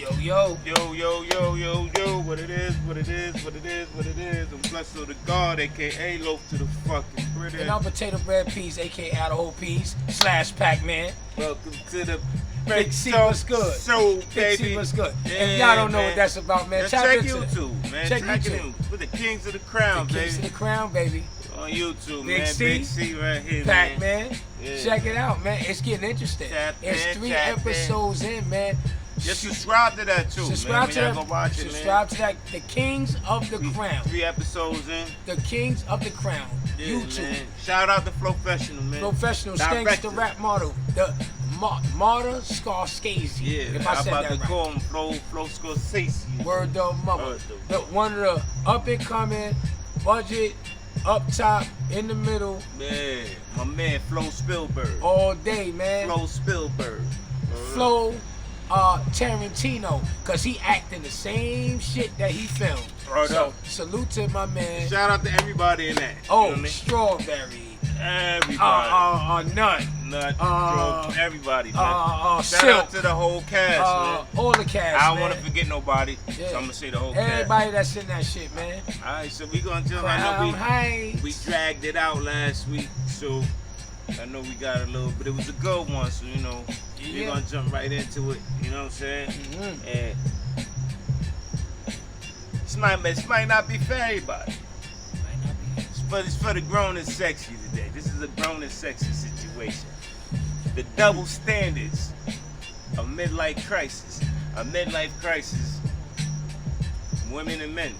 Yo. What it is. I'm blessed to the God, aka loaf to the fucking British. And I'm Potato Bread Peas, aka Out of Whole Peas, / Pac-Man. Welcome to the Big C, what's good? So, Big baby. C, what's good? Yeah, If y'all don't know man. what that's about, man, Check tap into YouTube, man. Check Check YouTube. YouTube. With the Kings of the Crown, The baby. Kings of the Crown, baby. On YouTube, Big man. C, Big C right here, Pac-Man. Yeah. Check it out, man. It's getting interesting. It's 3 episodes in, man. Just subscribe to that too, Subscribe man. to that. Go watch it, Subscribe man. to that. The Kings of the Crown. 3 episodes in. The Kings of the Crown. Yeah, YouTube. Man. Shout out to Professional, man. Professional Director. Skanks, the rap model. The Marta Scorsese. Yeah, if I I'm said about that to right. call him Flo Scorsese. Word of mother. Word of- One of the up and coming, budget, up top, in the middle, Man, my man Flo Spielberg. all day, man. Flo Spielberg. Flo Tarantino, cause he acting the same shit that he filmed. Right so up. salute to my man. Shout out to everybody in that. Oh, you know what I mean? Strawberry. Everybody. Nut. Everybody, man. Shout Silk. out to the whole cast, man. All the cast, I don't man. want to forget nobody, Yeah. so I'm gonna say the whole cast. Everybody that's in that shit, man. All right, so we gonna jump. Crown I know Heights. we dragged it out last week, so I know we got a little, but it was a good one. So you know, we're Yeah. gonna jump right into it. You know what I'm saying? Mhm. And this might not be for everybody, but it's for the grown and sexy today. This is a grown and sexy situation. The double standards of midlife crisis. A midlife crisis. Women and men.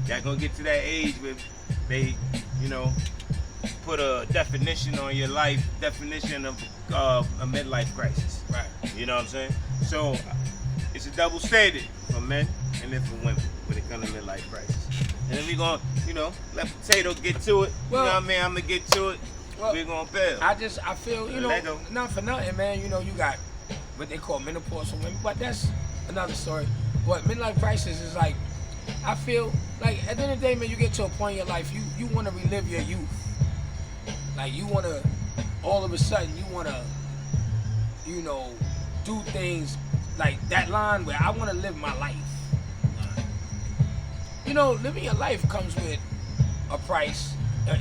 Y'all gonna get to that age where they, you know, put a definition on your life, definition of a midlife crisis. Right. You know what I'm saying? So it's a double standard for men and then for women when it comes to midlife crisis. And then we gonna, you know, let Potato get to it. Well- you know what I mean? I'm gonna get to it. Well, We're gonna build. I feel, you know, Lego. not for nothing, man. You know, you got what they call menopause for women, but that's another story. But midlife crisis is like, I feel like at the end of the day, man, you get to a point in your life, you want to relive your youth. Like you want to, all of a sudden, you want to, you know, do things like that line where I want to live my life. You know, living your life comes with a price.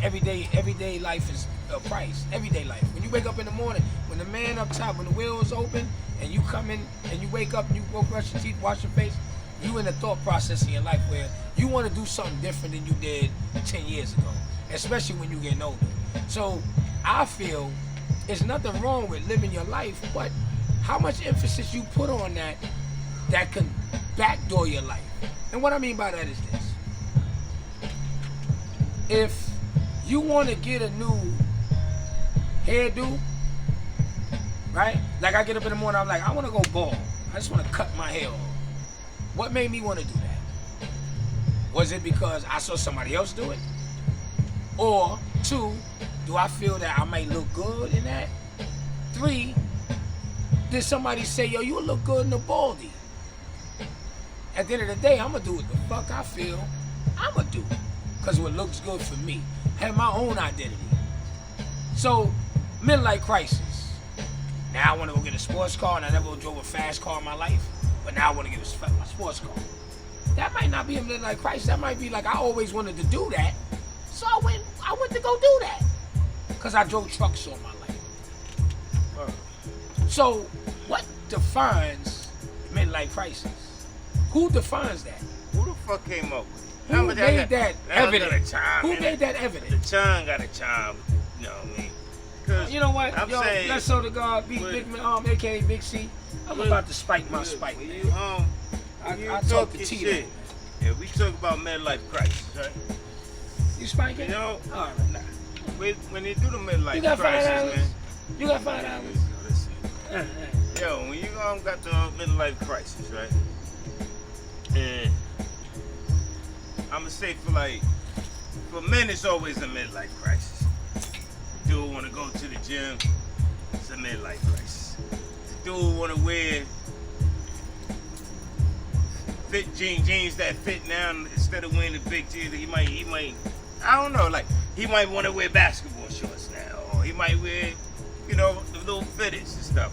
Everyday life is a price. Everyday life. When you wake up in the morning, when the man up top, when the wheel is open, and you come in and you wake up and you go brush your teeth, wash your face, you in a thought process in your life where you want to do something different than you did 10 years ago, especially when you get older. So I feel there's nothing wrong with living your life, but how much emphasis you put on that can backdoor your life. And what I mean by that is this. If you want to get a new hairdo, right? Like I get up in the morning, I'm like, I want to go bald. I just want to cut my hair off. What made me want to do that? Was it because I saw somebody else do it? Or 2, do I feel that I might look good in that? 3, did somebody say, yo, you look good in the baldy? At the end of the day, I'm going to do what the fuck I feel I'm going to do. Because what looks good for me. Have my own identity. So, midlife crisis. Now I want to go get a sports car, and I never drove a fast car in my life. But now I want to get a sports car. That might not be a midlife crisis. That might be like I always wanted to do that. So I went to go do that. Because I drove trucks all my life. So, what defines midlife crisis? Who defines that? Who the fuck came up with it? Who made that evident? Who Who made that evident? The chime got a chime. You know what I mean? 'Cause You know what? I'm Yo, saying, let's so to God, Big Man, aka Big C. I'm about to spike my spike, when man. you, I talk to talking Tito. shit. Yeah, we talk about midlife crisis, right? You spiking? You know, All right. when you do the midlife You got crisis, $5? man. You got $5? Listen. Yo, when you got the midlife crisis, right? And I'ma say for men, it's always a midlife crisis. The dude wanna go to the gym, it's a midlife crisis. The dude wanna wear fit jeans that fit now instead of wearing the big jeans. He might, I don't know, like he might want to wear basketball shorts now, or he might wear, you know, the little fitteds and stuff.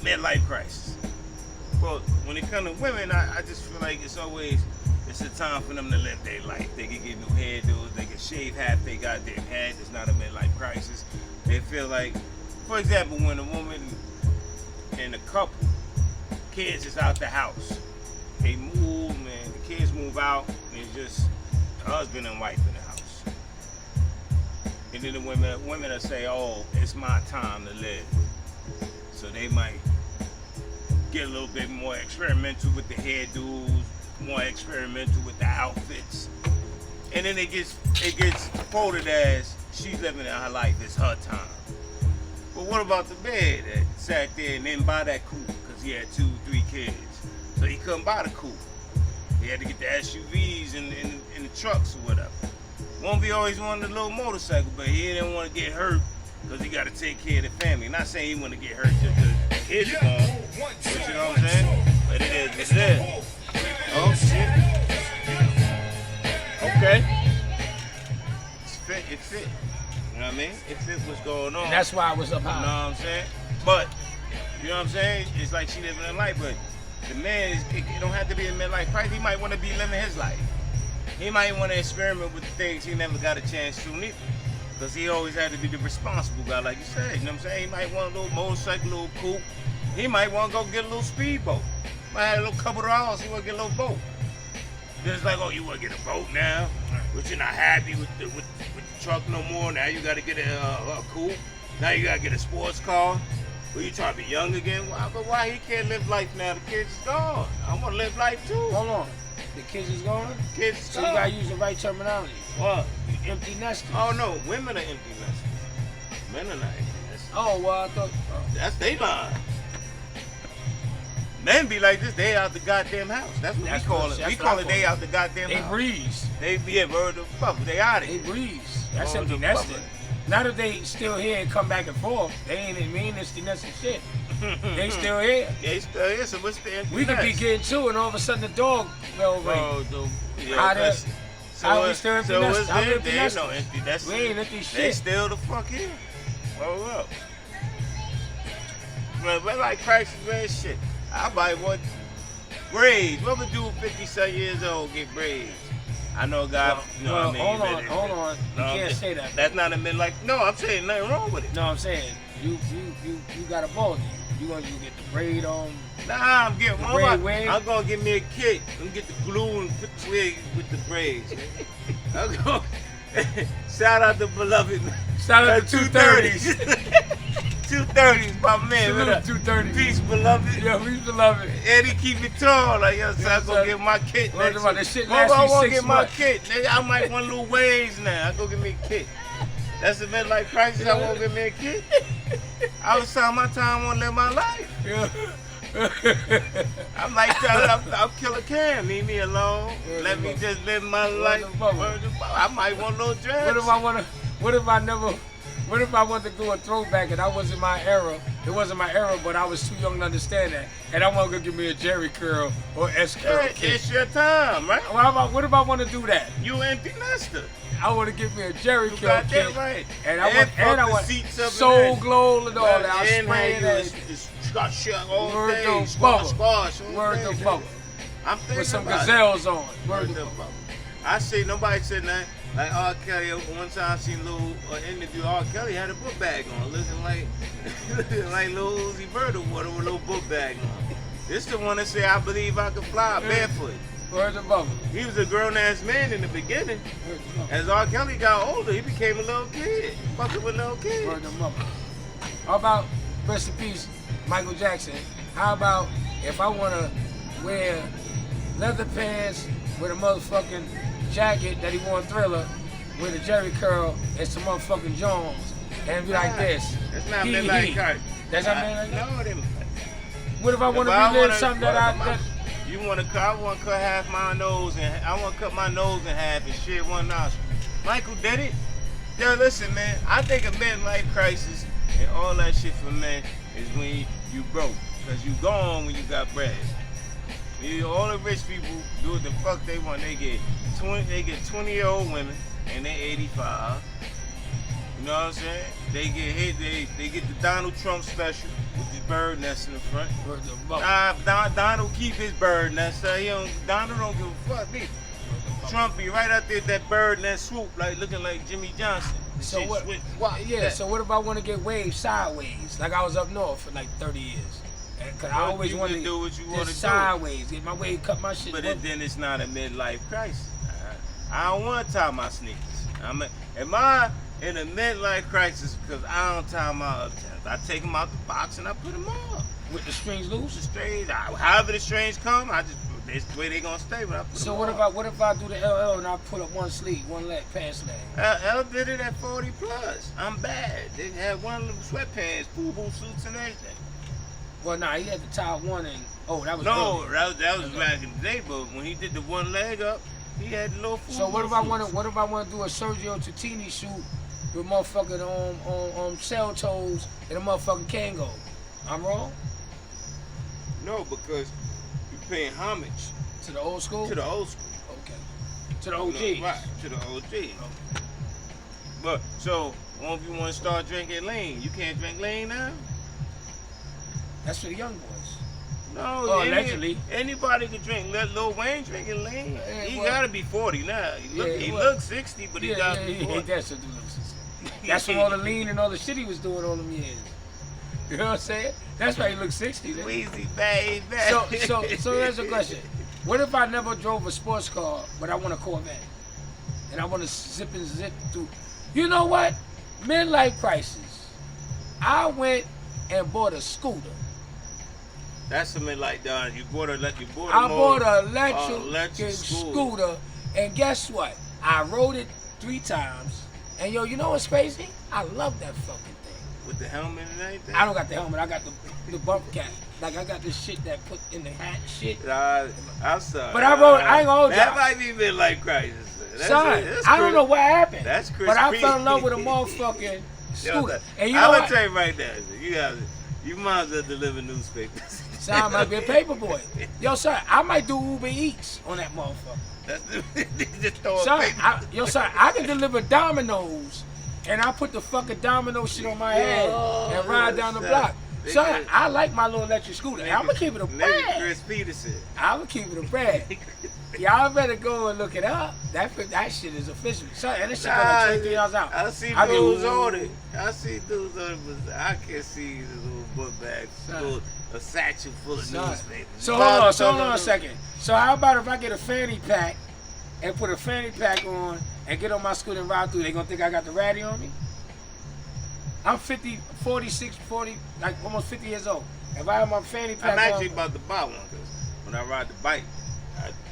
Midlife crisis. Well, when it comes to women, I just feel like it's a time for them to live their life. They can get new hairdos, they can shave half their goddamn head. It's not a midlife crisis. They feel like, for example, when a woman and a couple, kids is out the house, they move, man, the kids move out, and it's just the husband and wife in the house. And then the women will say, oh, it's my time to live. So they might get a little bit more experimental with the hairdos, more experimental with the outfits. And then it gets quoted as she's living her life, it's her time. But what about the man that sat there and didn't buy that coupe because he had 2, 3 kids? So he couldn't buy the coupe. He had to get the SUVs and the trucks or whatever. Won't be always wanted a little motorcycle, but he didn't want to get hurt because he got to take care of the family. Not saying he want to get hurt just because the kids are gone. But you know what I'm saying? But it is what it is. Oh, shit. Okay. It fit. You know what I mean? It fit what's going on. And that's why I was up high. You know what I'm saying? But, you know what I'm saying? It's like she living her life, but the man, it don't have to be a midlife crisis. He might want to be living his life. He might want to experiment with the things he never got a chance to neither. Because he always had to be the responsible guy, like you said. You know what I'm saying? He might want a little motorcycle, a little coupe. He might want to go get a little speedboat. Might have a little couple of dollars, he want to get a little boat. Then it's like, oh, you want to get a boat now? But you're not happy with the truck no more. Now you got to get a coupe. Now you got to get a sports car. Well, you trying to be young again? But why he can't live life now? The kids is gone. I want to live life too. Hold on. The kids is gone? Kids is so gone. You got to use the right terminology. What? You empty nesters. Oh, no. Women are empty nesters. Men are not empty nesters. Oh, well, I thought... That's they line. Men be like this, they out the goddamn house. That's what we call it. We call it they out the goddamn house. They breeze. They be a bird of fuck. They out of They here. breeze. That's empty nesting. Not if they still here and come back and forth. They ain't in mean empty nesting shit. They still here. They still here, so what's the empty We could be getting to and all of a sudden the dog fell over. How we still empty nesting? How we empty nesting? No empty nesting. We ain't empty shit. They still the fuck here. Roll up. But like crisis, man, shit. I buy what? Braids. What would do 57 years old get braids? I know a guy, you know what I mean? Hold on. You can't say that. That's not a midlife. No, I'm saying nothing wrong with it. No, I'm saying you got a ball then. You gonna get the braid on? Nah, I'm getting one. I'm gonna get me a kit. I'm gonna get the glue and put the wig with the braids. I'm gonna shout out to Beloved. Shout out to 230s. 230s, my man. Salute 230s. Peace, Beloved. Yo, peace, Beloved. Eddie, keep it tall. Like, yo, so I'm gonna get my kit next week. That shit I lasts want you to 6 get my months. kit. I might want little waves now. I go get me a kit. That's the midlife crisis. I want to get me a kit. I was telling my time I want to live my life. Yeah. I'm like, I'm Killer Cam. Leave me alone. Let me just live my life. I might want a little dress. What if I wanted to do a throwback and I wasn't my era? It wasn't my era, but I was too young to understand that. And I want to go give me a Jerry curl or S curl. It's your time, right? What if I want to do that? You empty nester. I want to give me a Jerry curl. Got that right. And I want Soul Glow and all that. I spray that. Got shit all day. Word Squash. to bubble. I'm thinking with some about gazelles on. Word to bubble. I see nobody said that. Like R. Kelly, one time I seen a little interview. R. Kelly had a book bag on, looking like Lil Uzi Vert with a little book bag on. This the one that say, "I believe I can fly barefoot." Word to bubble. He was a grown-ass man in the beginning. As R. Kelly got older, he became a little kid, fucking with little kids. Word to bubble. How about, rest in peace, Michael Jackson? How about if I want to wear leather pants with a motherfucking jacket that he wore in Thriller with a Jerry curl and some motherfucking Jones and be like this? That's not midlife crisis. That's not midlife crisis? No, it ain't. What if I want to relive something that you want to cut? I want to cut half my nose and I want to cut my nose in half and shit one nostril. Michael did it. Yo, listen, man. I think a midlife crisis and all that shit for men is when you broke, because you gone when you got bread. All the rich people do what the fuck they want. They get 20-year-old women and they 85. You know what I'm saying? They get hit. They get the Donald Trump special with the bird nest in the front. Donald keep his bird nest. Donald don't give a fuck. Trump be right out there with that bird nest swoop, like looking like Jimmy Johnson. So what? So what if I want to get waved sideways, like I was up north for like 30 years? Cause I always wanted to do what you want to do. Sideways, get my wave, cut my shit. But then it's not a midlife crisis. I don't want to tie my sneakers. Am I in a midlife crisis because I don't tie my uptowns? I take them out the box and I put them on. With the strings loose? The strings, however the strings come, that's the way they gonna stay when I put them on. What if I do the LL and I put up one sleeve, one leg, pants leg? L did it at 40 plus. I'm bad. They had one of them sweatpants, boo suits and everything. Well, nah, he had to tie one and that was no, that was back in the day. But when he did the one leg up, he had the little. So what if I want to do a Sergio Tacchini shoot with motherfucking on cell toes and a motherfucking Kango? I'm wrong? No, because you're paying homage to the old school. To the old school. Okay. To the OG. Right. To the OG. Okay. But so, if you want to start drinking lean, you can't drink lean now. That's for the young boys. No, allegedly. Anybody can drink. Let Lil Wayne drinking lean. He gotta be 40 now. He looks 60, but he gotta be 40. That's from all the lean and all the shit he was doing all them years. You know what I'm saying? That's why he looks 60. Weezy baby. So here's a question. What if I never drove a sports car, but I want a Corvette? And I want to zip through. You know what? Midlife crisis. I went and bought a scooter. That's a midlife done. You bought an electric scooter, and guess what? I rode it 3 times, and you know what's crazy? I love that fucking thing. With the helmet and everything? I don't got the helmet. I got the bump cap. Like I got this shit that put in the hat shit. I'm sorry. But I ain't gonna hold you. That might be midlife crisis. Son, I don't know what happened. That's Chris. But I fell in love with a motherfucking scooter. And you know I'm what? gonna tell you right now. You might as well deliver newspapers. So I might be a paper boy. Yo, son, I might do Uber Eats on that motherfucker. Just throw a son, paper. Son, I can deliver Domino's, and I put the fucking Domino shit on my head and ride down the block. Son, I like my little electric scooter. I'm gonna keep it a brand. Chris Peterson. I'm gonna keep it a brand. Y'all better go and look it up. That shit is official. Son, and this shit got like $23 out. I see dudes on it. But I can't see the little book bag. A satchel full of newspapers. So hold on a second. So how about if I get a fanny pack and put a fanny pack on and get on my scooter and ride through? They gonna think I got the ratty on me? I'm 46, like almost 50 years old. If I have my fanny pack I'm actually about to buy one because when I ride the bike,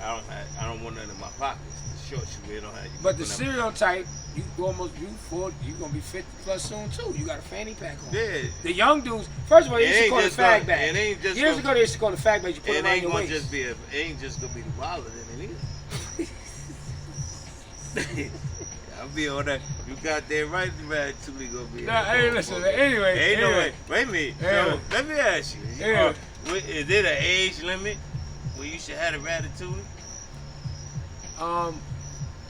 I don't want nothing in my pockets. The short shoe, don't have you. But the stereotype, you gonna be 50 plus soon too. You got a fanny pack on. Yeah. The young dudes, first of all, they used to call it fag bag. Years ago, they used to call it fag bag. You put it around your waist. It ain't just gonna be the wallet in it either. I'll be on that. You got that right, man. Tuli gonna be. Nah, hey, listen. Anyway. Wait a minute. Anyway. So, let me ask you. Anyway. Is there an age limit where you should have a ratatouille?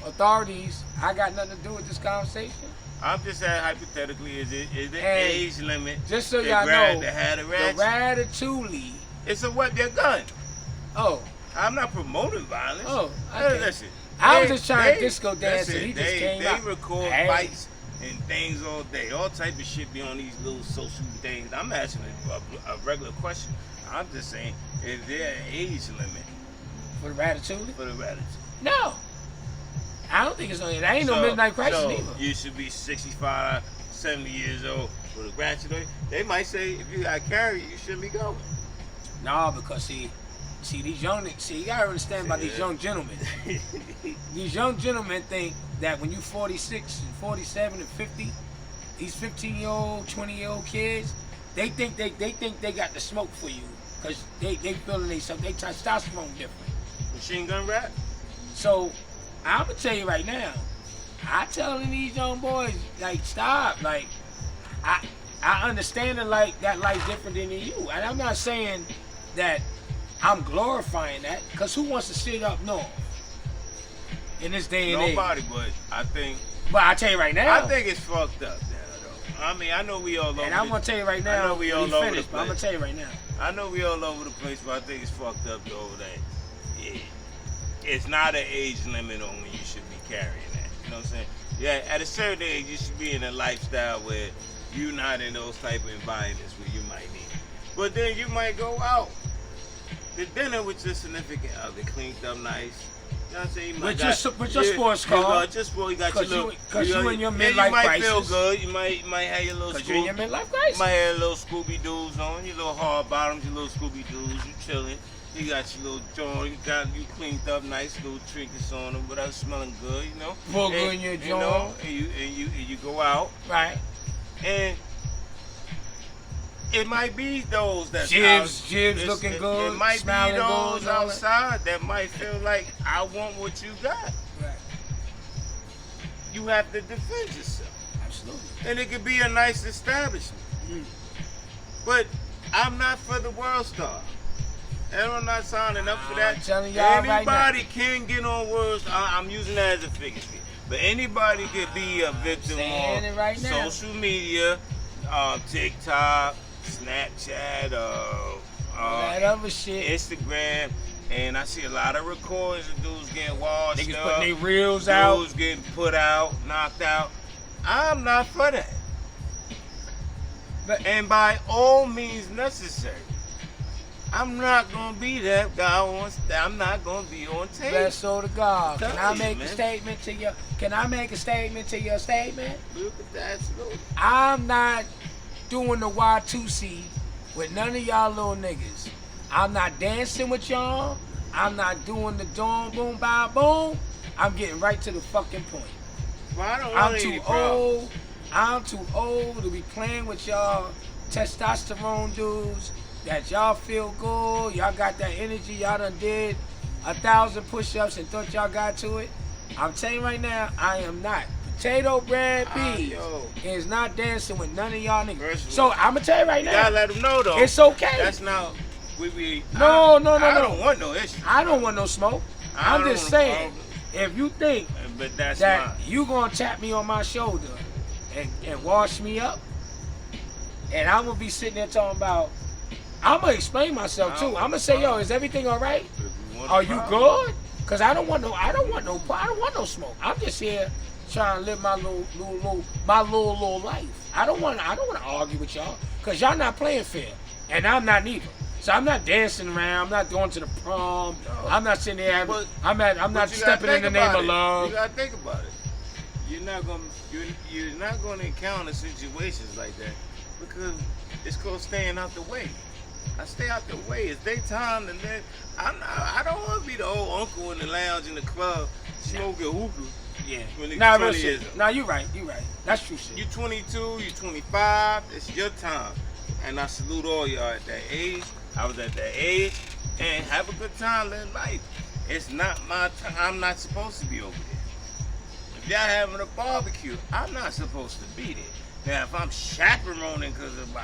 Authorities, I got nothing to do with this conversation. I'm just saying hypothetically, is there age limit? Just so y'all know, to have a rat? The ratatouille. It's a what? Their gun. Oh. I'm not promoting violence. Oh. Okay. Listen. I was just trying to disco dance and he just came out. They record fights and things all day. All type of shit be on these little social things. I'm asking a regular question. I'm just saying, is there an age limit? For the ratatouille? For the ratatouille. No. I don't think it's on. That ain't no midnight crisis either. You should be 65, 70 years old for the ratatouille. They might say if you got carried, you shouldn't be going. No, because see these young you gotta understand about these young gentlemen. These young gentlemen think that when you 46 and 47 and 50, these 15-year-old, 20-year-old kids, they think they got the smoke for you because they feeling they testosterone different. Machine gun rap. So I'm gonna tell you right now, I telling these young boys like stop. Like I understand that life's different than you, and I'm not saying that I'm glorifying that, because who wants to sit up north in this day and age? Nobody, but I think. But I tell you right now, I think it's fucked up. I mean, I know we all over. And I'm gonna tell you right now. I know we all when over he finished, the but I'm gonna place. tell you right now. I know we all over the place, but I think it's fucked up though that it's not an age limit on when you should be carrying that. You know what I'm saying? Yeah, at a certain age, you should be in a lifestyle where you're not in those type of environments where you might need it. But then you might go out to dinner with your significant other, cleaned up nice. You know what I'm saying? You might With your sports car. Just you got your Cause little. you in your yeah, midlife you might crisis. feel good. You might have your little. Cause you're in your midlife You crisis. might have little Scooby Doos on, your little hard bottoms, your little Scooby Doos. You chilling. You got your little joint. You cleaned up, nice little trinkets on them, without smelling good. You know. Full good in your You know, joint. and you go out, Right. and it might be those that Jibs looking good, It might be smiling good, those and all that. outside that might feel like I want what you got. Right. You have to defend yourself. Absolutely. And it could be a nice establishment. Mm. But I'm not for the world star. And I'm not signing up for that. I'm telling y'all right now. Anybody can get on world star. I'm using that as a figure speech. But anybody could be a victim saying it right of now. social media, TikTok, Snapchat, That other shit. Instagram. And I see a lot of recordings of dudes getting washed Niggas up. putting their reels out. Dudes getting put out, knocked out. I'm not for that. But And by all means necessary, I'm not gonna be that guy I'm not gonna be on tape. bless soul to God. Can I Tell you, make a man. statement to your? Can I make a statement to your statement? Look at that, absolutely. I'm not doing the Y2C with none of y'all little niggas. I'm not dancing with y'all. I'm not doing the dawn boom bow boom. I'm getting right to the fucking point. Well, I don't I'm want any too problems. old. I'm too old to be playing with y'all testosterone dudes that y'all feel good. Y'all got that energy. Y'all done did 1,000 push-ups and thought y'all got to it. I'm telling you right now, I am not. Potato Brad B yo. is not dancing with none of y'all niggas. First So of all, I'm gonna tell you right You gotta now, let them know though. it's okay. That's not. We. No, I no. don't want no issue. I don't want no smoke. I I'm don't just want saying, no if you think But that's that mine. you gonna tap me on my shoulder and wash me up, and I'm gonna be sitting there talking about, I'm gonna explain myself too. I'm gonna say, yo, is everything all right? But if you want Are a you problem, good? Cause I don't want no smoke. I'm just here trying to live my little life. I don't want to argue with y'all, cause y'all not playing fair, and I'm not neither. So I'm not dancing around. I'm not going to the prom. No. I'm not sitting there. But- I'm but not you stepping gotta in the think name about of it. love. You gotta think about it. You're not gonna encounter situations like that because it's called staying out the way. I stay out the way. It's daytime and then I don't want to be the old uncle in the lounge in the club smoking hookah. Yeah. When Nah, it's real 20 shit. years old. Nah, you right. That's true shit. You 22, you 25. It's your time, and I salute all y'all at that age. I was at that age, and have a good time, live life. It's not my time. I'm not supposed to be over there. If y'all having a barbecue, I'm not supposed to be there. Now, if I'm chaperoning because of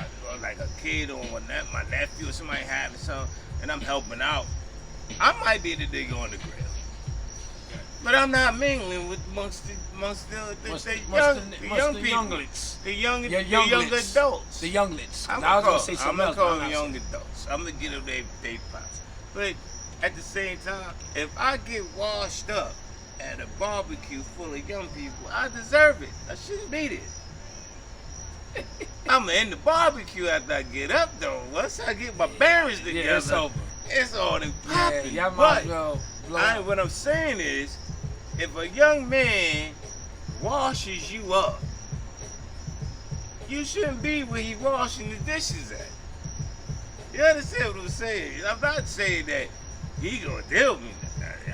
like a kid or my nephew or somebody having something, and I'm helping out, I might be the nigga on the grill. But I'm not mingling with amongst the young people, younglets. the young Your young younglets. adults. The younglets. I'm I was gonna gonna say call something else. but I'm them not young saying. adults. I'm gonna get them they pops. But at the same time, if I get washed up at a barbecue full of young people, I deserve it. I shouldn't be there. I'm in the barbecue after I get up though. Once I get my bearings together, Yeah, it's over. It's all in Yeah, popping. y'all might But as well blow up. what I'm saying is, if a young man washes you up, you shouldn't be where he washing the dishes at. You understand what I'm saying? I'm not saying that he gonna deal with me.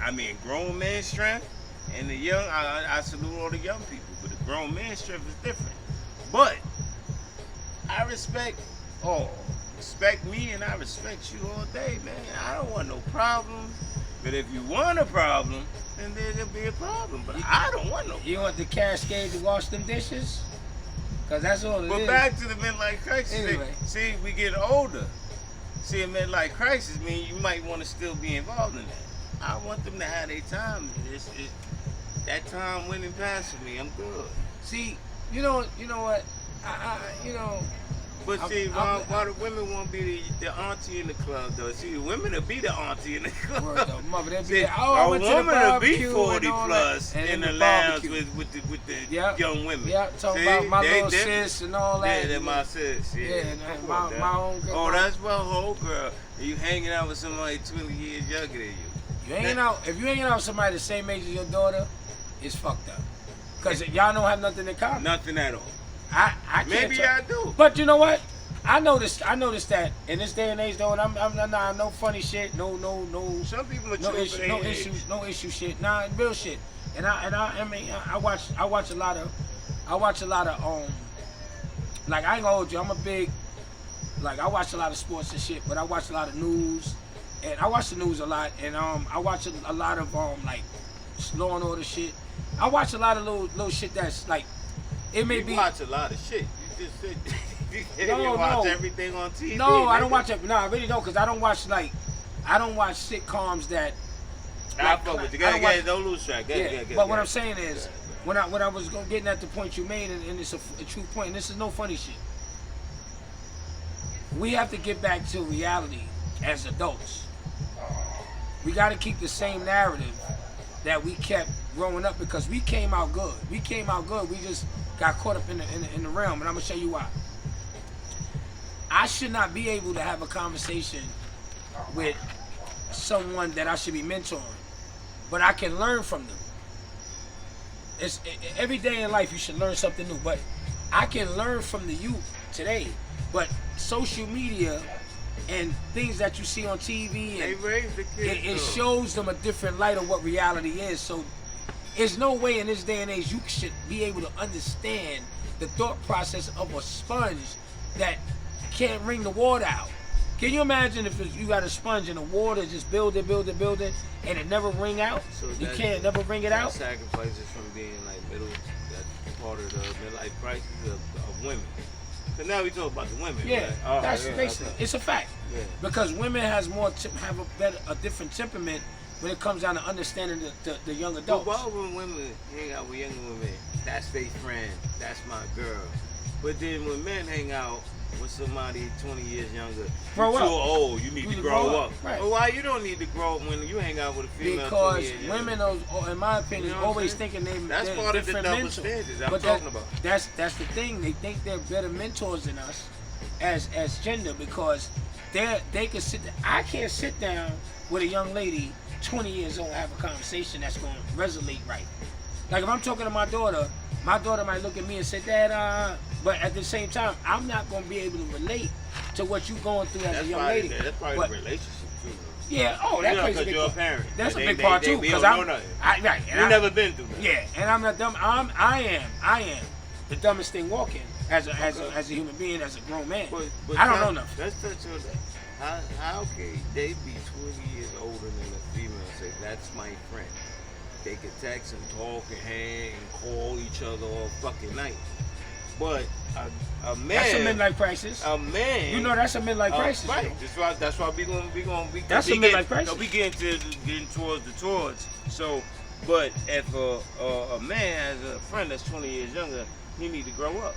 I mean, grown man strength and the young. I salute all the young people, but the grown man strength is different. But I respect all. Respect me and I respect you all day, man. I don't want no problems. But if you want a problem, then there'll be a problem. But I don't want no. You want the Cascade to wash them dishes? Cause that's all it is. But back to the midlife crisis. Anyway. See, we get older. See, a midlife crisis means you might want to still be involved in that. I want them to have their time. That time went and passed for me. I'm good. See, you know what? you know. But see, why the women won't be the auntie in the club though? See, women will be the auntie in the club. Word though, mother, they be See, like, oh, I a went to the woman will be barbecue 40 and all plus that. And in the the lounge barbecue. with the Yep. young women. Yeah, talking See, about my they little different. sis and all that. Yeah, they're my sis. Yeah, Yeah, Come my, on, Dad. my own girl. Oh, that's my whole girl. And you hanging out with somebody 20 years younger than you. You hanging out, if you hanging out with somebody the same age as your daughter, it's fucked up. Because y'all don't have nothing in common. Nothing at all. I can't Maybe tell. I do. But you know what? I noticed that in this day and age, though, and I'm not no funny shit, no Some people are no true issue, for no their issue, age. no issue shit. Nah, real shit. And I mean, I watch a lot of like, I ain't gonna hold you. I'm a big, like, I watch a lot of sports and shit, but I watch a lot of news, and I watch the news a lot, and I watch a lot of like Law and Order shit. I watch a lot of little shit that's like, it may You be. watch a lot of shit. You just sit. You No, watch no. everything on TV. No, I nigga. don't watch it. No, I really don't, because I don't watch sitcoms that. I fuck with you. I don't watch- Don't lose track. Go ahead, But what I'm saying is, when I was getting at the point you made, and it's a true point, and this is no funny shit. We have to get back to reality as adults. We got to keep the same narrative that we kept growing up, because we came out good. We came out good. We just got caught up in the realm, and I'm gonna show you why. I should not be able to have a conversation with someone that I should be mentoring, but I can learn from them. Every day in life you should learn something new, but I can learn from the youth today. But social media and things that you see on TV, They and raise the kids. it though. shows them a different light of what reality is. So there's no way in this day and age you should be able to understand the thought process of a sponge that can't wring the water out. Can you imagine if you got a sponge and the water just building, and it never wring out? So You that- can't never wring it that out? Sacrifices from being like middle. That's part of the midlife crisis of women. So now we talk about the women. Yeah, right? All right, that's yeah, basically, okay. it's a fact. Yeah. Because women have a different temperament when it comes down to understanding the young But adults. why when women hang out with younger women, that's their friend, that's my girl. But then when men hang out with somebody 20 years younger, Grow you're up. too old, you need You to need to grow grow up. up, right. But why you don't need to grow up when you hang out with a female 20 Because years younger? women, in my opinion, You know what I'm always saying? thinking That's they're part of the different double mentors. standards I'm But talking about. That's the thing. They think they're better mentors than us as gender, because they can sit. I can't sit down with a young lady 20 years old and have a conversation that's going to resonate right. Like if I'm talking to my daughter might look at me and say, Dad, but at the same time, I'm not going to be able to relate to what you're going through as a young lady. That's probably But- the relationship too. Yeah, that You know, plays a 'cause big you're a part. parent. That's a They- big they- part they- too, we because don't I'm know nothing. right. And You I- never been through that. Yeah, and I'm not dumb. I am the dumbest thing walking as a human being, as a grown man. But I don't know nothing. Let's touch on that. How can they be 20 years older than a female and say, that's my friend? They can text and talk and hang and call each other all fucking night. But a man... That's a midlife crisis. A man... You know that's a midlife crisis. Right. yo. That's why we That's a midlife crisis. We getting towards the towards. So, but if a man has a friend that's 20 years younger, he need to grow up.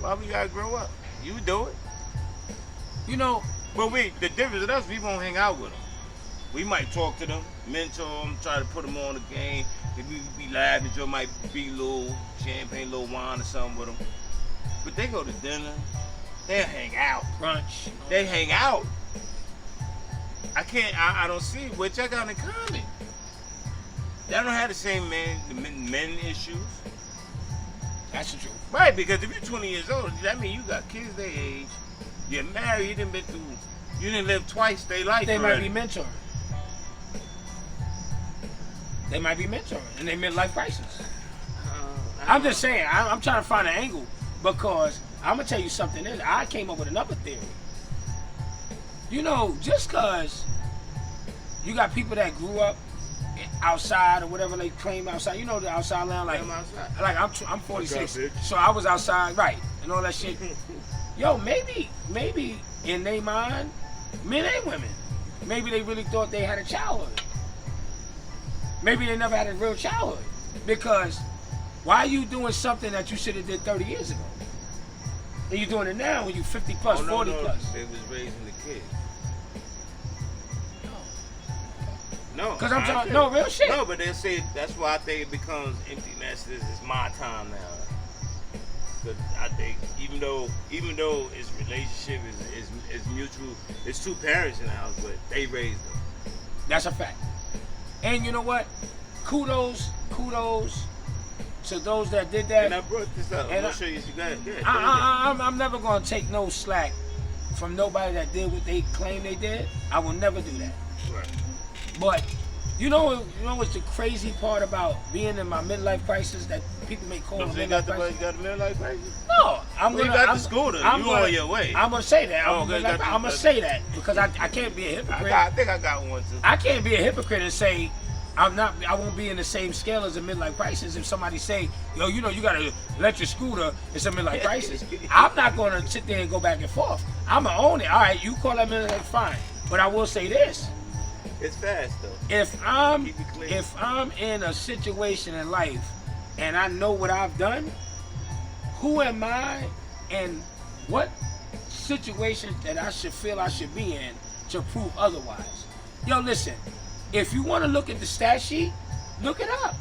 Why we gotta grow up? You do it. You know, But the difference with us, we won't hang out with them. We might talk to them, mentor them, try to put them on the game. If we be laughing, Joe might be a little champagne, little wine or something with them. But they go to dinner, they hang out. brunch. They hang out. I don't see what y'all got in common. They don't have the same men issues. That's the truth. Right, because if you're 20 years old, that means you got kids their age. You're married, you didn't live twice their life They might already. be mentoring. They might be mentoring in their midlife crisis. I'm just saying, I'm trying to find an angle, because I'm gonna tell you something. I came up with another theory. You know, just cause you got people that grew up outside or whatever they claim outside, you know, the outside land, like, I'm outside. like I'm 46, What's up, bitch? so I was outside, right, and all that shit. Yo, maybe in their mind, men and women, maybe they really thought they had a childhood. Maybe they never had a real childhood, because why are you doing something that you should have did 30 years ago? And you doing it now when you 50 plus, Oh, no, 40 no, plus. they was raising the kids. No. Because I'm I talking, think- no, real shit. No, but they say that's why I think it becomes empty nesters. It's my time now. But I think even though its relationship is mutual, it's two parents in the house, but they raised them. That's a fact. And you know what? Kudos to those that did that. And I brought this up. I'm And gonna show you. You got it. I'm never gonna take no slack from nobody that did what they claim they did. I will never do that. Right. But you know what's the crazy part about being in my midlife crisis that people may call a So you midlife got the crisis? you got a midlife crisis? No, I'm Well, gonna. you got I'm, the scooter. I'm You gonna, on your way. I'm gonna say that. Oh, I'm, okay, gonna say that because I can't be a hypocrite. I think I got one too. I can't be a hypocrite and say I won't be in the same scale as a midlife crisis. If somebody say, yo, you gotta let your scooter, it's a midlife crisis. I'm not gonna sit there and go back and forth. I'm gonna own it. All right, you call that midlife, fine. But I will say this: It's fast though. if I'm Keep it clean. in a situation in life and I know what I've done, who am I and what situation that I should feel I should be in to prove otherwise? Yo, listen, if you want to look at the stat sheet, look it up.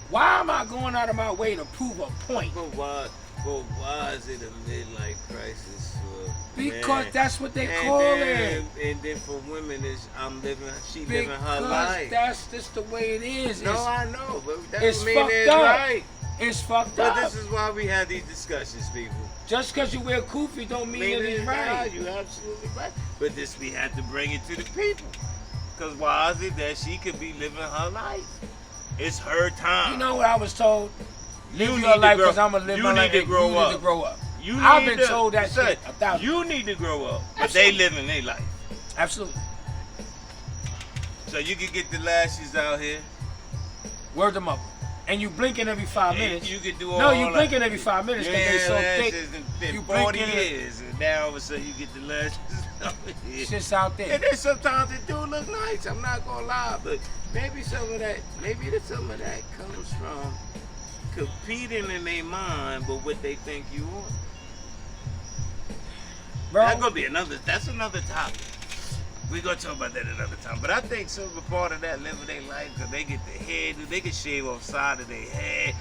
Why am I going out of my way to prove a point? But why is it a midlife crisis for Because men? that's what they And call then, it. And then for women, she living her Because life. that's just the way it is. No, It's, I know, but that it's doesn't mean fucked it's up. right. it's fucked But up. this is why we have these discussions, people. Just because you wear kufi don't mean Mean that it's right. You're absolutely right. But this, we have to bring it to the people. Because why is it that she could be living her life? It's her time. You know what I was told? Live You your need to life grow- because I'm going to live you my need life to and grow you need up. to grow up. You I've need been told that son, shit 1,000. You need to grow up. But Absolutely. they living their life. Absolutely. So you can get the lashes out here. Word them up. And you blinking every 5 and minutes. You can do all No, you that. blinking every 5 minutes because they so thick. lashes in You 40 blinking it. years. And now all of a sudden you get the lashes out here. Shit's out there. And then sometimes it do look nice. I'm not gonna lie, but maybe some of that comes from competing in their mind, but what they think you want. That's Bro, gonna be that's another topic. We're gonna talk about that another time. But I think some of a part of that living their life, because they get the hair, they can shave off side of their head,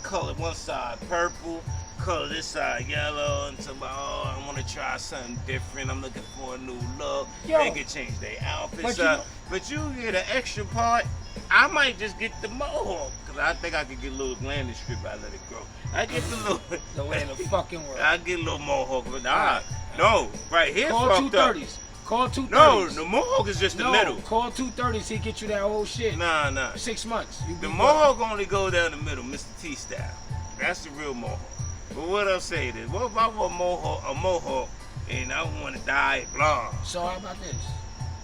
color one side purple, color this side yellow, and somebody, oh, I want to try something different. I'm looking for a new look. Yo. They can change their outfits But you up. But you get an extra part. I might just get the mohawk, because I think I could get a little landing strip. I let it grow. I get the little. the way in the fucking world. I get a little mohawk, but no, right here Call fucked up. 230s. Call 230s. No, the mohawk is just the No, middle. call 230s. He get you that whole shit. Nah. 6 months. You The be mohawk only go down the middle, Mr. T style. That's the real mohawk. But what I'll say is, what if I want a mohawk and I want to dye it blonde? So how about this?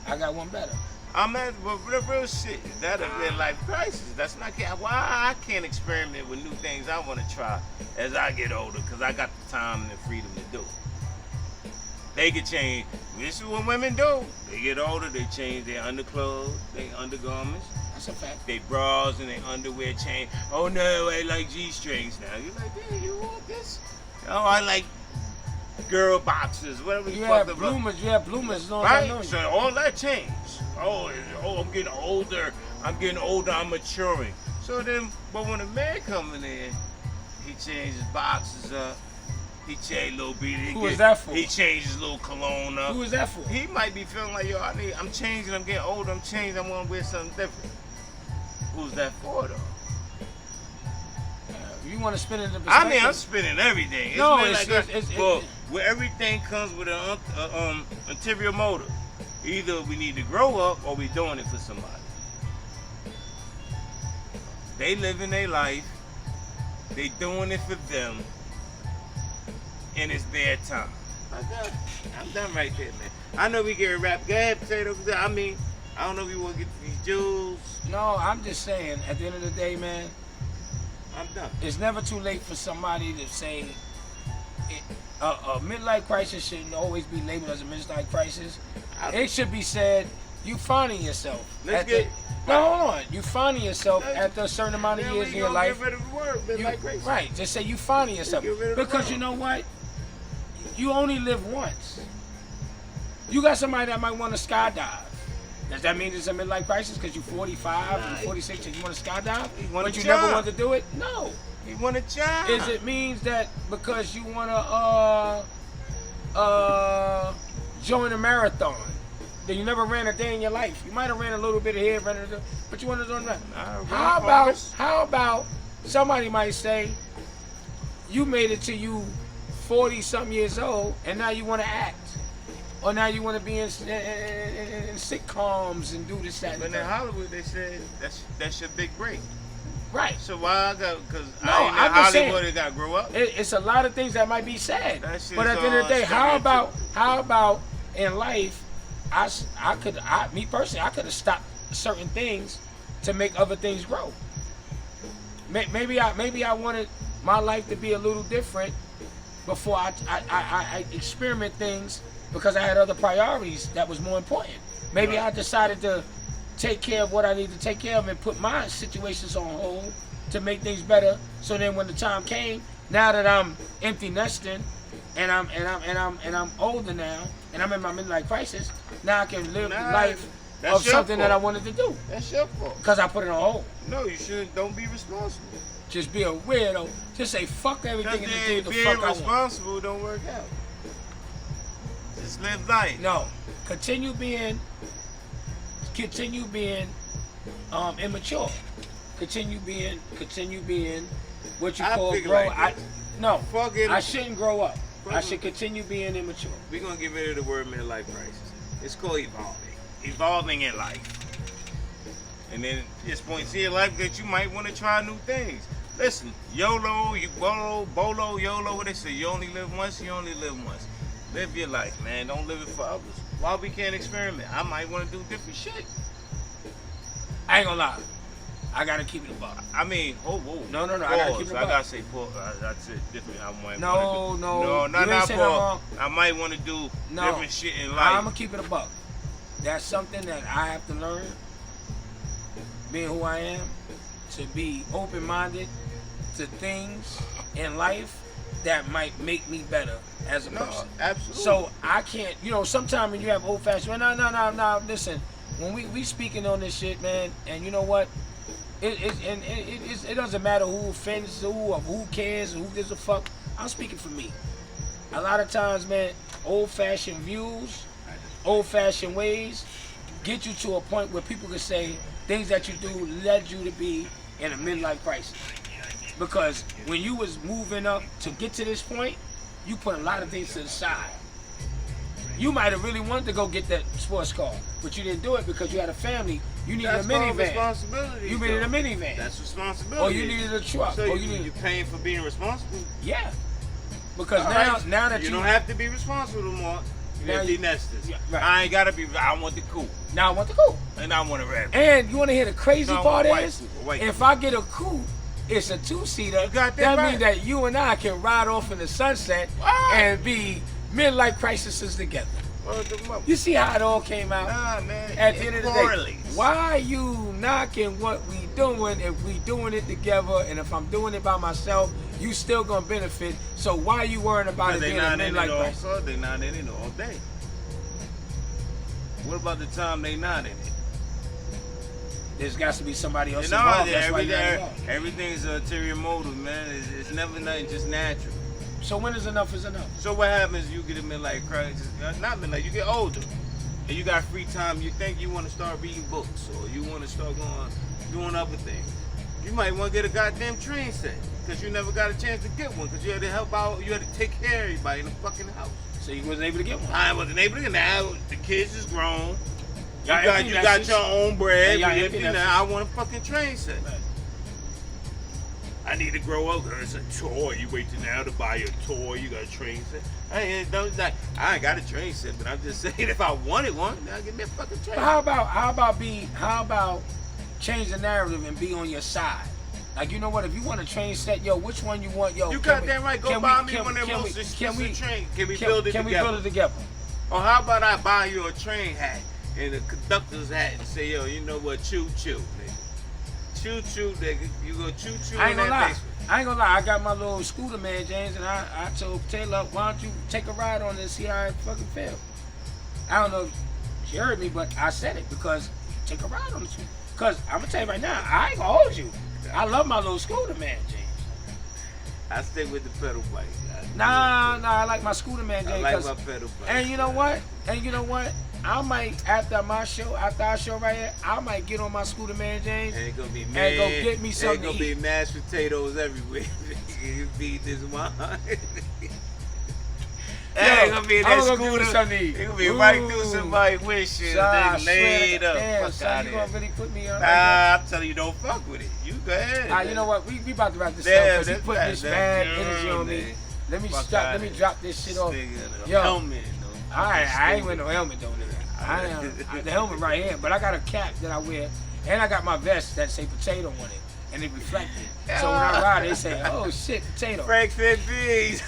I got one better. I'm at the real shit. That's a real life crisis. That's not why I can't experiment with new things I want to try as I get older, because I got the time and the freedom to do it. They can change. This is what women do. They get older, they change their underclothes, their undergarments, That's a fact. they bras and their underwear change. Oh no, I like G-strings now. You're like, damn, you want this? Oh, I like girl boxes, whatever you You fuck have up. bloomers. You have bloomers as long as I know Right? you. So all that changed. Oh, I'm getting older. I'm maturing. So then, but when a man coming in, he changes boxes up. He changed little beat. Who is that for? He changed his little cologne up. Who is that for? He might be feeling like, yo, I'm changing. I'm getting older. I'm changing. I want to wear something different. Who's that for, though? You want to spin it in the I perspective. mean, I'm spinning everything. It's No, been it's- like it's- well, where everything comes with an ulterior motive. Either we need to grow up or we doing it for somebody. They living their life. They doing it for them. And it's their time. I'm done right there, man. I know we get a rap. Go ahead, Potato. I mean, I don't know if you want to get to these jewels. No, I'm just saying, at the end of the day, man, I'm done. it's never too late for somebody to say a midlife crisis shouldn't always be labeled as a midlife crisis. It should be said, you finding yourself. No, hold on. You finding yourself after a certain amount of Then years we in your gonna life. get rid of the word, midlife crisis. Right, just say you finding yourself. Get rid of the Because word. you know what? You only live once. You got somebody that might want to skydive. Does that mean it's a midlife crisis because you're 45 Nah, or 46 and you want to skydive, he want but a you job. never want to do it? No. He want a job. Is it means that because you want to join a marathon that you never ran a day in your life? You might have ran a little bit of here, but you want to do that. How about somebody might say you made it to you 40 something years old and now you want to act, or now you want to be in sitcoms and do this, that, But and in that. Hollywood, they said that's your big break. Right. So why I got? Because No, I ain't in I'm just saying. Hollywood. They got to grow up. It's a lot of things that might be said, That shit's but at the end of the all day, how stereotypical. about in life, me personally, I could have stopped certain things to make other things grow. Maybe I wanted my life to be a little different before I experiment things because I had other priorities that was more important. Maybe Right. I decided to take care of what I need to take care of and put my situations on hold to make things better. So then when the time came, now that I'm empty nesting and I'm older now and I'm in my midlife crisis, now I can live the life that's of your something that I fault. wanted to do That's your fault. because I put it on hold. No, you shouldn't. Don't be responsible. Just be a weirdo. Just say fuck everything and Because do the being fuck I want. responsible don't work out. Just live life. No, continue being immature. Continue being what you I call figure grow. like this. No, Fuck it. I shouldn't grow up. Fuck I it. should continue being immature. We're gonna get rid of the word midlife crisis. It's called evolving in life. And then it's points in your life that you might want to try new things. Listen, YOLO, BOLO, YOLO, what they say, you only live once, you only live once. Live your life, man. Don't live it for others. Why we can't experiment? I might want to do different shit. I ain't gonna lie. I gotta keep it a buck. I mean, whoa. No, I gotta keep it I buck. gotta say pause. That's it. Different. I might No, wanna do, no, no, you not ain't say nothing wrong. pause. I might want to do No. different shit in life. I'm gonna keep it a buck. That's something that I have to learn, being who I am, to be open-minded to things in life that might make me better as a No, person. absolutely. So I can't, sometimes when you have old-fashioned, no, listen, when we speaking on this shit, man, and you know what, it doesn't matter who offends who or who cares or who gives a fuck. I'm speaking for me. A lot of times, man, old-fashioned views, old-fashioned ways get you to a point where people can say things that you do led you to be in a midlife crisis. Because when you was moving up to get to this point, you put a lot of things to the side. You might have really wanted to go get that sports car, but you didn't do it because you had a family. You needed That's a called minivan. responsibility. You needed a minivan. That's responsibility. Or you needed a truck. So or you paying for being responsible. Yeah. Because All now right. that you don't have to be responsible no more. You Now empty you- nesters. Yeah, right. I ain't gotta be. I want the coupe, now I want the coupe. and I want a rap. And you want to hear the crazy No, part white is, coupe, white if coupe. I get a coupe, it's a two-seater. You got that That right. means that you and I can ride off in the sunset Right. and be midlife crises together. Well, the mother- You see how it all came out? Nah, man. At the end of the day, correlates. why you knocking what we doing if we doing it together? And if I'm doing it by myself, you still gonna benefit. So why you worrying about it They being a not in it midlife all. crisis? So they not in it all day. What about the time they not in it? There's got to be somebody else You know, involved. That's why you're not involved. everything's an ulterior motive, man. It's never nothing just natural. So when is enough is enough? So what happens? You get a midlife crisis, not midlife. You get older, and you got free time. You think you want to start reading books, or you want to start doing other things. You might want to get a goddamn train set, because you never got a chance to get one, because you had to help out. You had to take care of everybody in the fucking house. So you wasn't able to get one. I wasn't able to. Now the kids is grown. Y'all You empty got nesters. your own bread. Yeah, y'all you empty empty nesters. now. I want a fucking train set. Right. I need to grow up. It's a toy. You wait till now to buy a toy. You got a train set. I ain't got a train set, but I'm just saying if I wanted one, now give me a fucking train. But how about change the narrative and be on your side? Like, you know what? If you want a train set, yo, which one you want, yo? You can got we- that right. Go can buy we- me can one we- of them can most we- expensive trains. Can we Can build it we together? build it together? Or how about I buy you a train hat and a conductor's hat and say, yo, you know what? Choo choo, nigga. Choo choo, nigga. You go choo choo I in ain't gonna that lie. basement. I ain't gonna lie, I got my little scooter, man, James, and I told Taylor, why don't you take a ride on this, see how it fucking feel. I don't know if she heard me, but I said it because take a ride on the scooter. Because I'm gonna tell you right now, I ain't gonna hold you. I love my little scooter, man, James. I stay with the pedal bike. Nah, I like my scooter, man, James. I like my pedal bike. And you know what? I might, after our show right here, I might get on my scooter, man, James. And it's gonna be and go get me something to eat. Be mashed potatoes everywhere. You feed this one. Ain't gonna be in that scooter. It's gonna be right through somebody's windshield and then laid up. Damn, son, you gonna really put me on? I'm telling you, don't fuck with it. You go ahead. You know what? We about to wrap this up because he put this bad energy on me. Let me drop this shit off. Yo, helmet. I ain't wearing no helmet though, nigga. The helmet right here, but I got a cap that I wear, and I got my vest that say potato on it, and it reflected. So when I ride, they say, "Oh shit, potato." Frank 50s.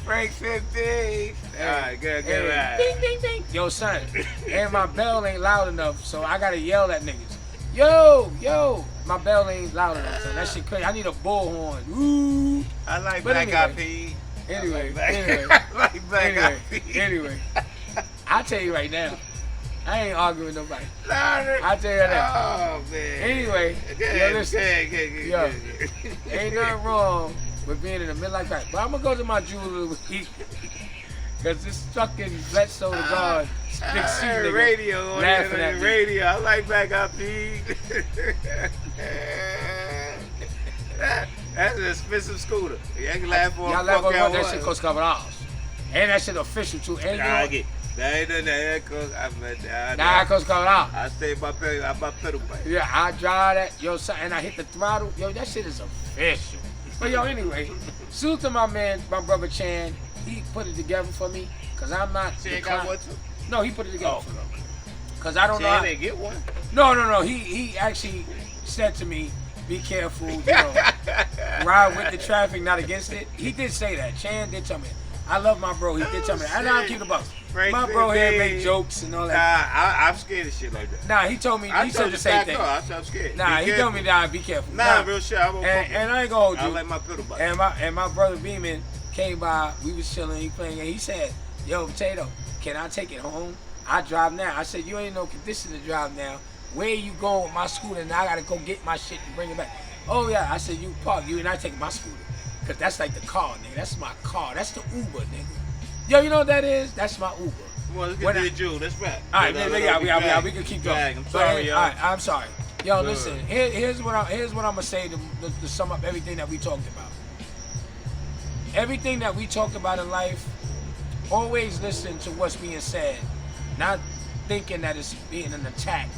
Frank 50s. All right, good ride. Ding, ding, ding. Yo, son, and my bell ain't loud enough, so I gotta yell at niggas. Yo, my bell ain't loud enough, so that shit crazy. I need a bullhorn. Ooh. I like Black Eyed Peas. Anyway, I'll tell you right now, I ain't arguing with nobody. I'll tell you that. Oh, man. Anyway, listen, ain't nothing wrong with being in the midlife crisis. But I'm going to go to my jewelry week because this fucking Bledsoe to God big C nigga radio laughing at me. Radio. I like Black Eyed Peas. That's an expensive scooter. You can laugh for y'all laugh on that shit costs $2. And that shit official too. And that costs $2. I stay by pedal bike. Yeah, I drive that, yo, son, and I hit the throttle. Yo, that shit is official. But yo, anyway, salute to my man, my brother Chan. He put it together for me, cause I'm not. Chan got one too? No, he put it together for me. Cause I don't know. Chan didn't get one? No. He actually said to me, be careful, you know, ride with the traffic, not against it. He did say that. Chan did tell me. I love my bro. He did tell me that. I know I keep the buck. My bro here make jokes and all that. Nah, I'm scared of shit like that. Nah, he told me. He said the same thing. I'm scared. Nah, he told me, nah, be careful. Nah, real shit. I won't. And I ain't gonna hold you. I like my pedal bike. And my brother Beeman came by. We was chilling. He playing. And he said, "Yo, Potato, can I take it home? I drive now." I said, "You ain't no condition to drive now. Where you going with my scooter? Now I gotta go get my shit and bring it back." "Oh yeah." I said, "You park. You and I take my scooter, cause that's like the car, nigga. That's my car. That's the Uber, nigga. Yo, you know what that is? That's my Uber." Well, let's get to the Jew. That's right. All right, we can keep going. I'm sorry, yo. All right, I'm sorry. Yo, listen. Here's what I'm gonna say to sum up everything that we talked about. Everything that we talked about in life, always listen to what's being said, not thinking that it's being an attack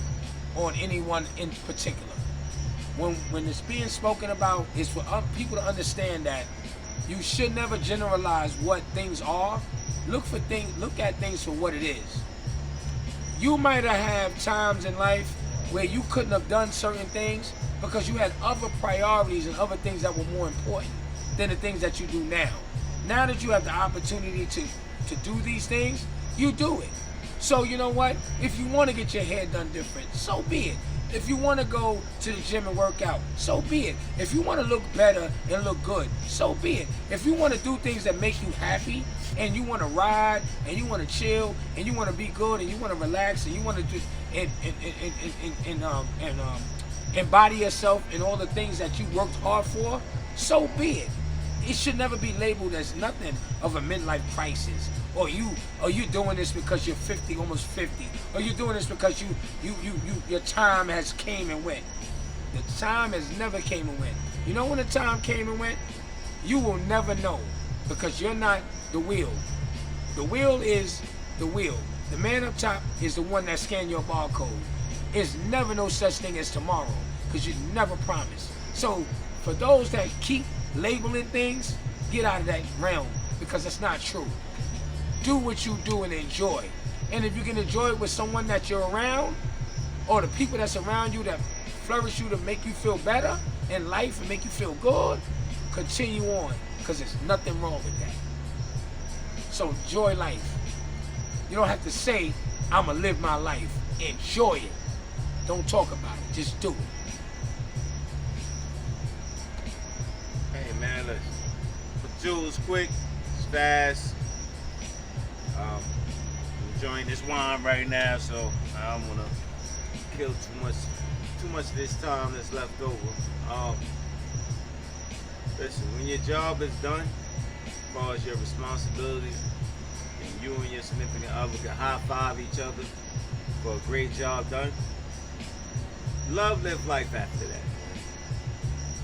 on anyone in particular. When it's being spoken about, it's for people to understand that you should never generalize what things are. Look at things for what it is. You might have times in life where you couldn't have done certain things because you had other priorities and other things that were more important than the things that you do now. Now that you have the opportunity to do these things, you do it. So you know what? If you want to get your hair done different, so be it. If you want to go to the gym and work out, so be it. If you want to look better and look good, so be it. If you want to do things that make you happy, and you want to ride, and you want to chill, and you want to be good, and you want to relax, and you want to do embody yourself in all the things that you worked hard for, so be it. It should never be labeled as nothing of a midlife crisis. Or you doing this because you're 50, almost 50. Or you doing this because your time has came and went. The time has never came and went. You know when the time came and went? You will never know because you're not the wheel. The wheel is the wheel. The man up top is the one that scanned your barcode. It's never no such thing as tomorrow because you never promised. So for those that keep labeling things, get out of that realm because it's not true. Do what you do and enjoy. And if you can enjoy it with someone that you're around or the people that's around you that flourish you to make you feel better in life and make you feel good, continue on because there's nothing wrong with that. So enjoy life. You don't have to say, I'm going to live my life. Enjoy it. Don't talk about it. Just do it. man. Listen. For Jules Quick, it's fast. I'm enjoying this wine right now, so I don't wanna kill too much of this time that's left over. Listen, when your job is done, as far as your responsibilities, and you and your significant other can high five each other for a great job done, live life after that.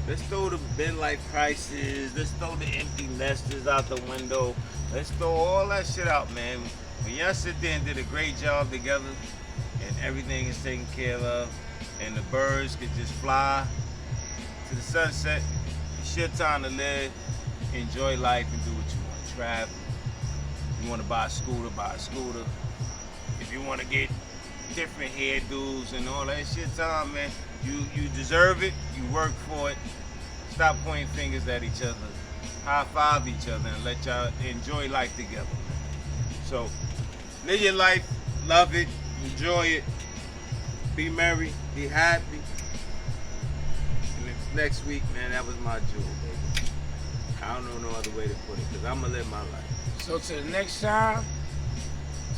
Let's throw the midlife crisis, let's throw the empty nesters out the window, let's throw all that shit out, man. When y'all sit there and did a great job together, and everything is taken care of, and the birds could just fly to the sunset, it's your time to live, enjoy life, and do what you want. Travel. If you want to buy a scooter, buy a scooter. If you want to get different hairdos and all that shit, time, man. You deserve it. You work for it. Stop pointing fingers at each other. High five each other and let y'all enjoy life together. So, live your life, love it, enjoy it, be merry, be happy. And next week, man, that was my jewel, baby. I don't know no other way to put it, because I'm going to live my life. So to the next time,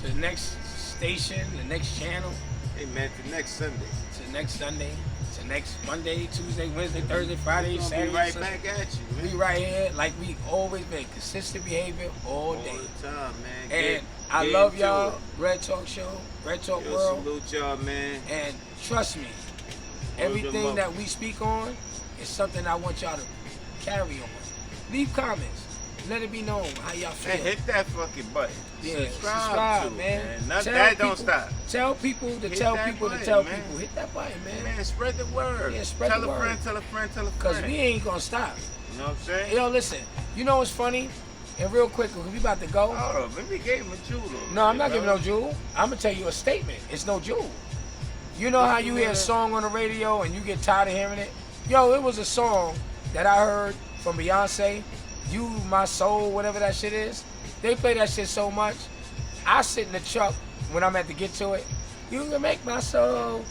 to the next station, the next channel. Hey, man, to next Sunday. To next Sunday, to next Monday, Tuesday, Wednesday, Thursday, Friday, We're Saturday. be right Sunday. back at you, man. We right here like we always been. Consistent behavior all day. All the time, man. And I Get love into y'all. it. Red Talk Show, Red Talk Yo, World. salute y'all, man. And trust me, everything that we speak on is something I want y'all to carry on. Leave comments. Let it be known how y'all feel. And hit that fucking button. Yeah, subscribe to man. it, man. Tell That people, don't stop. Tell people to Hit tell that people to button, tell man. people. Hit that button, man. Man, spread the word. Yeah, spread tell the a word. friend, tell a friend, tell a friend. Because we ain't going to stop. You know what I'm saying? Yo, listen. You know what's funny? And real quick, because we about to go. Hold on, maybe gave him a jewel. No, I'm not giving no jewel. I'm going to tell you a statement. It's no jewel. You know how you hear a song on the radio and you get tired of hearing it? Yo, it was a song that I heard from Beyonce, You, My Soul, whatever that shit is. They play that shit so much. I sit in the truck when I'm at to get to it. You can make my soul.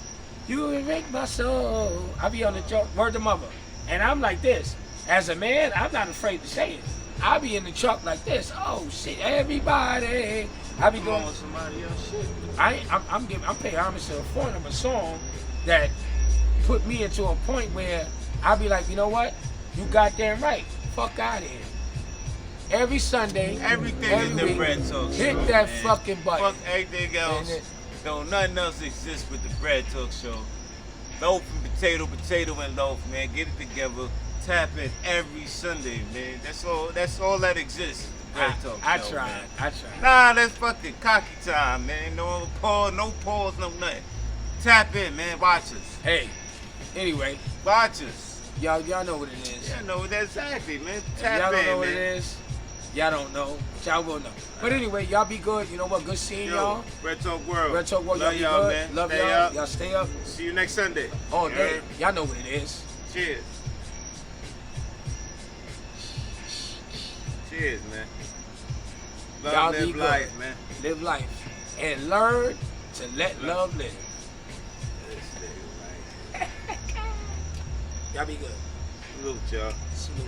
You can make my soul. I be on the truck, word to mother. And I'm like this. As a man, I'm not afraid to say it. I be in the truck like this. Oh shit, everybody. I be going. Somebody else shit. I'm paying homage to a point of a song that put me into a point where I be like, you know what? You goddamn right. Fuck out of here. Every Sunday, Everything every in the week, Bread Talk Show. hit that man. fucking button. Fuck everything else. And Don't nothing else exists with the Bread Talk Show. Loaf and potato and loaf, man. Get it together. Tap in every Sunday, man. That's all that exists. The Bread Talk I Show, tried. man. I tried. Nah, that's fucking cocky time, man. No pause, no nothing. Tap in, man. Watch us. Hey, anyway, Watch us. y'all know what it is. Yeah, know that exactly, man. If Tap y'all don't in, know what man. it is, y'all don't know. But y'all will know. But anyway, y'all be good. You know what? Good seeing y'all. Red Talk World. Red Talk World, Love y'all be y'all, good. man. Love Stay y'all. up. Y'all stay up See you next Sunday. all You day. heard? Y'all know what it is. Cheers. Cheers, man. Love, Y'all be live good. life, man. Live life. And learn to let love live. This nigga, right. Y'all be good. Salute, y'all. Salute.